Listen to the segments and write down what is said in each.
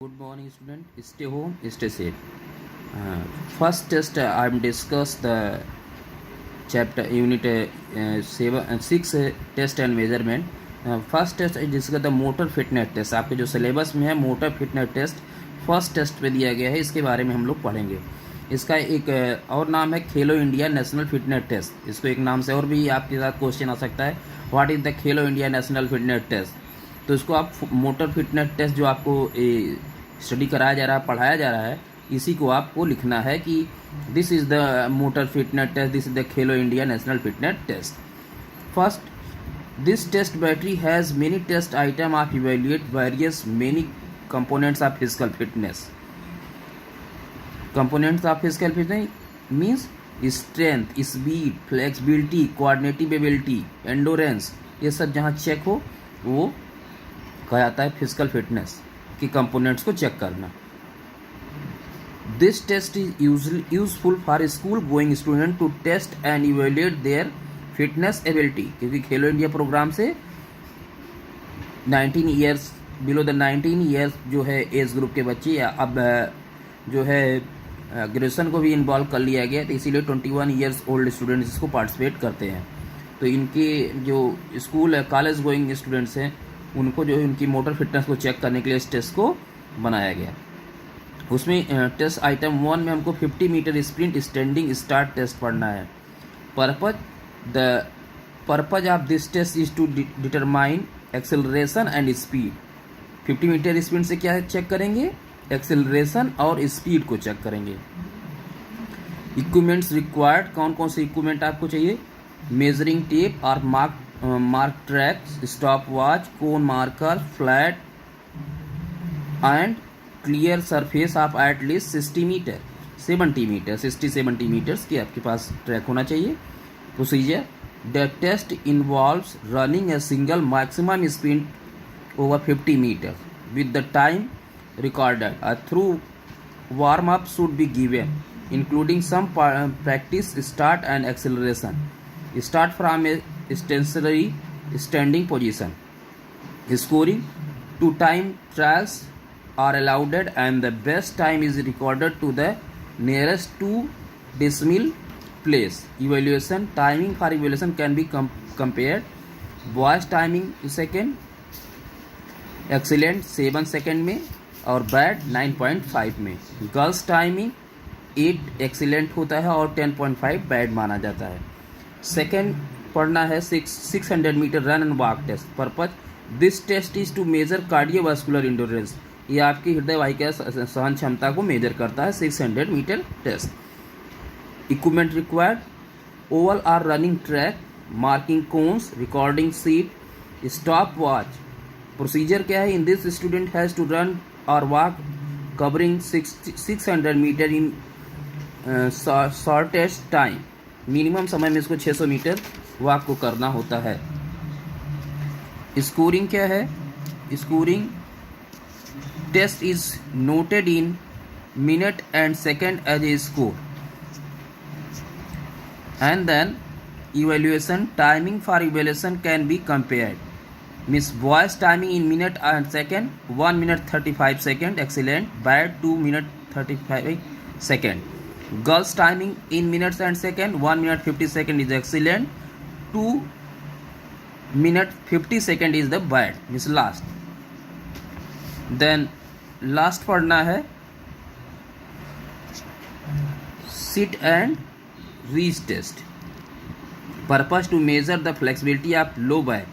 Good morning, student. Stay home, stay safe. First test, I'm discuss the chapter unit 6 test and measurement. First test जिसका the motor fitness test आपके जो syllabus में है motor fitness test first test पे दिया गया है, इसके बारे में हम लोग पढ़ेंगे। इसका एक और नाम है खेलो इंडिया नेशनल फिटनेस टेस्ट। इसको एक नाम से और भी आपके साथ क्वेश्चन आ सकता है, what is the Khelo India national fitness test. तो इसको आप मोटर फिटनेस टेस्ट जो आपको स्टडी कराया जा रहा है, पढ़ाया जा रहा है, इसी को आपको लिखना है कि this is the motor fitness test, this is the Khelo India national fitness test. First, this test battery has many test item of evaluate various many components of physical fitness. Components of physical fitness means strength, speed, flexibility, coordinative ability, endurance, ये सब जहाँ check हो वो कहा जाता है physical fitness की components को चेक करना। This test is useful for school going student to test and evaluate their fitness ability, क्योंकि खेलो इंडिया प्रोग्राम से 19 ईयर्स बिलो द 19 ईयर्स जो है एज ग्रुप के बच्चे या अब जो है ग्रेजुएशन को भी इन्वॉल्व कर लिया गया, तो इसीलिए 21 ईयर्स ओल्ड स्टूडेंट्स इसको पार्टिसिपेट करते हैं। तो इनके जो स्कूल कॉलेज गोइंग स्टूडेंट्स हैं उनको जो उनकी मोटर फिटनेस को चेक करने के लिए इस टेस्ट को बनाया गया। उसमें टेस्ट आइटम 1 में हमको 50 metre sprint standing start test पढ़ना है। The purpose of this test is to determine acceleration and speed. 50 metre speed से क्या चेक करेंगे? एक्सेलरेशन और स्पीड को चेक करेंगे। इक्विपमेंट्स रिक्वायर्ड, कौन कौन से इक्विपमेंट आपको चाहिए? मेजरिंग टेप और mark track, stop watch, cone marker, flat and clear surface of at least 60 metre 70 metres की आपके पास ट्रैक होना चाहिए। Procedure: the test involves running a single maximum speed over 50 meters with the time recorded. A thorough warm-up should be given, including some practice start and acceleration. Start from a stationary standing position. Scoring: 2 time trials are allowed and the best time is recorded to the nearest 2 decimal place. Evaluation: timing for evaluation can be compared. Boys timing second, excellent 7 second में और bad 9.5 में। Girls timing 8 excellent होता है और 10.5 bad माना जाता है। Second पढ़ना है 600 metre run and walk test. Purpose: this test is to measure cardiovascular endurance, ये आपकी हृदय वाहिका सहन क्षमता को मेजर करता है। 600 metre test. Equipment required: oval or running track, marking cones, recording sheet, stop watch. Procedure क्या है? In this student has to run और walk covering 600 metre in shortest time, minimum समय में इसको 600 मीटर वॉक को करना होता है। स्कोरिंग क्या है? Scoring: test is noted in minute and second as a score. And then evaluation: timing for evaluation can be compared. Miss boys timing in minute and second, 1 minute 35 second excellent, bad 2 minute 35 second. Girls timing in minutes and second, 1 minute 50 second is excellent, 2 minute 50 second is the bad, miss last. Then last पढ़ना है sit and reach test. Purpose: to measure the flexibility of low back,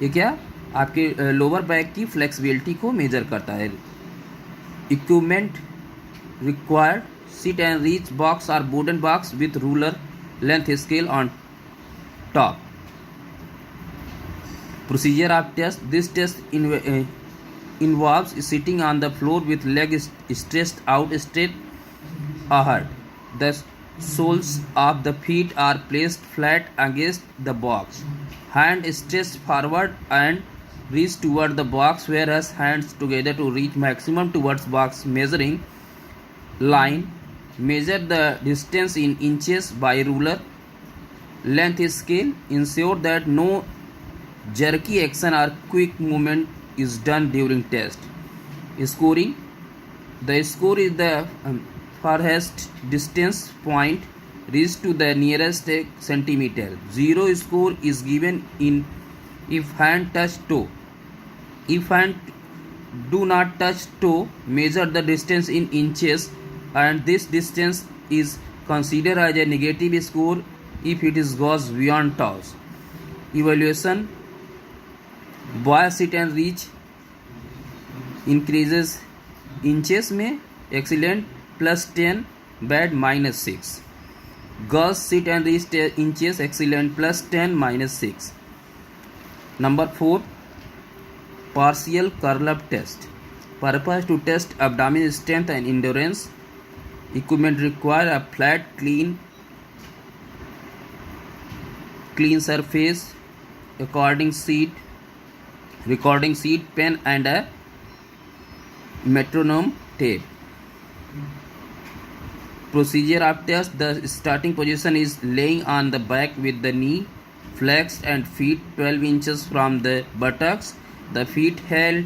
ये क्या आपके lower back की flexibility को measure करता है। Equipment required: sit and reach box और wooden box with ruler length scale on top. Procedure of test: this test involves sitting on the floor with legs stretched out straight ahead. The soles of the feet are placed flat against the box. Hand stretched forward and reach toward the box, whereas hands together to reach maximum towards box. Measuring line: measure the distance in inches by ruler length scale. Ensure that no jerky action or quick movement is done during test. Scoring. The score is the farthest distance point reached to the nearest centimeter. 0 score is given in if hand touch toe. If hand do not touch toe, measure the distance in inches, and this distance is considered as a negative score if it is goes beyond toes. Evaluation. Boy sit and reach increases inches में excellent +10, bad -6. Girls sit and reach inches, excellent +10, -6. Number 4, partial curl-up test. Purpose to test abdominal strength and endurance. Equipment require a flat, clean surface, recording sheet, pen, and a metronome tape. Procedure of test. The starting position is laying on the back with the knee flexed and feet 12 inches from the buttocks. The feet held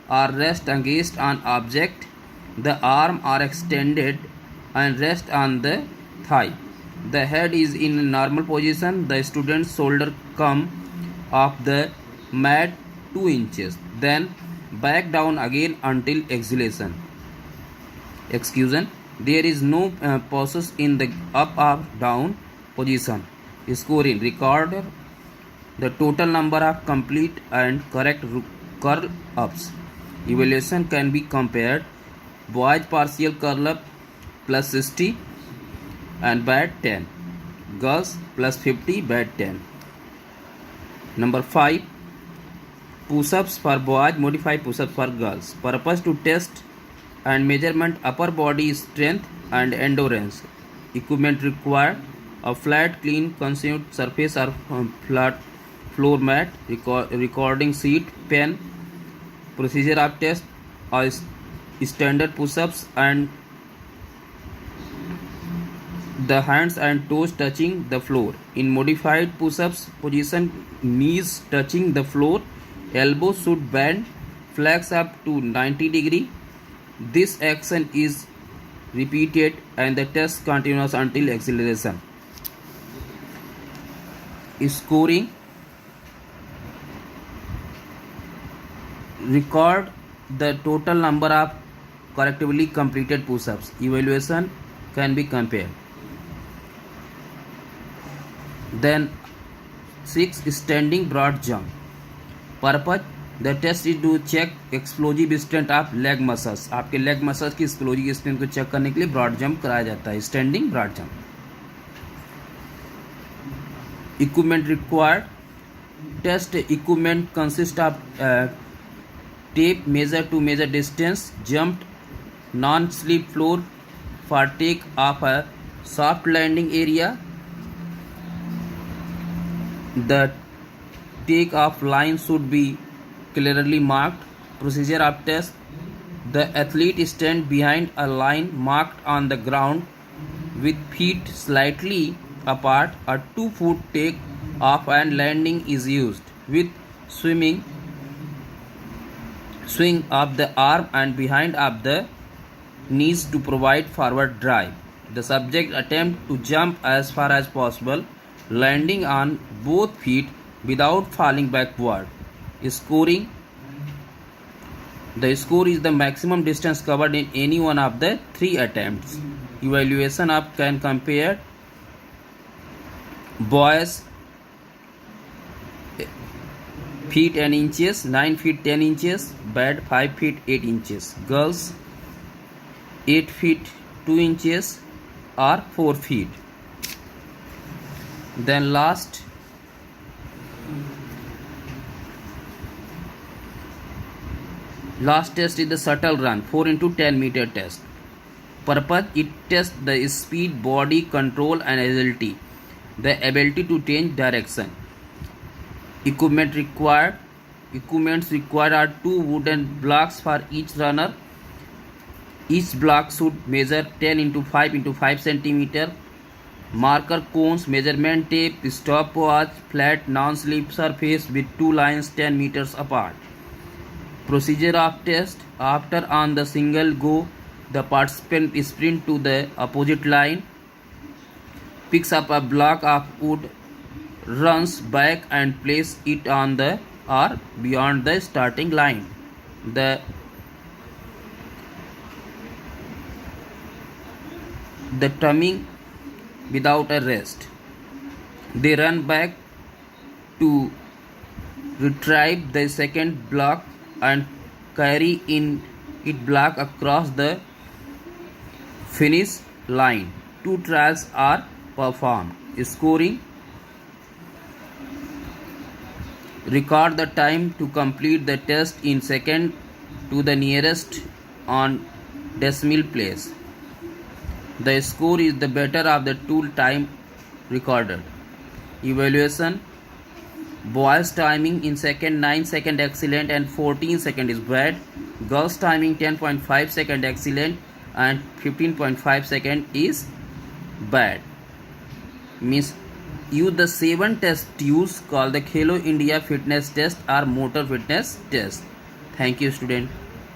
or rest against an object. The arms are extended and rest on the thigh. The head is in normal position. The student's shoulder come off the mat 2 inches. Then back down again until exhalation. Execution. There is no pauses in the up or down position. Scoring. Record the total number of complete and correct curl ups. Evaluation can be compared. Boys partial curl up +60 and bad 10. Girls +50, bad 10. Number 5, push-ups for boys, modify push-ups for girls. Purpose to test and measurement upper body strength and endurance. Equipment required: a flat, clean, concealed surface or flat floor mat, recording sheet, pen. Procedure of test are standard push-ups and the hands and toes touching the floor. In modified push-ups, position knees touching the floor, elbows should bend, flex up to 90 degree. This action is repeated and the test continues until acceleration. Scoring. Record the total number of correctly completed push-ups. Evaluation can be compared. Then 6, standing broad jump. Purpose, the test is to check explosive strength of leg muscles. आपके leg muscles की explosive strength को check करने के लिए broad jump कराया जाता है, standing broad jump. Equipment required. Test equipment consists of tape measure to measure distance, jumped non-slip floor for take off a soft landing area. The take off line should be clearly marked. Procedure of test: the athlete stand behind a line marked on the ground with feet slightly apart. A 2-foot take off and landing is used with swing of the arm and behind of the knees to provide forward drive. The subject attempt to jump as far as possible, landing on both feet without falling backward. Scoring. The score is the maximum distance covered in any one of the 3 attempts. Evaluation of can compare boys feet and inches, 9 feet 10 inches, bad 5 feet 8 inches. Girls 8 feet 2 inches or 4 feet. Then last test is the shuttle run 4 into 10 meter test. Purpose, it tests the speed, body control and agility, the ability to change direction. Equipments required are 2 wooden blocks for each runner. Each block should measure 10 into 5 into 5 centimeter. Marker cones, measurement tape, stopwatch, flat non-slip surface with 2 lines 10 meters apart. Procedure of test: after on the single go, the participant sprint to the opposite line, picks up a block of wood, runs back and places it on the or beyond the starting line. The timing without a rest. They run back to retrieve the second block and carry in it block across the finish line. 2 trials are performed. Scoring: record the time to complete the test in second to the nearest on decimal place. The score is the better of the two time recorded. Evaluation: boys timing in second 9 second excellent and 14 second is bad. Girls timing 10.5 second excellent and 15.5 second is bad. Means use the 7 test tools called the Khelo India fitness test or motor fitness test. Thank you, student.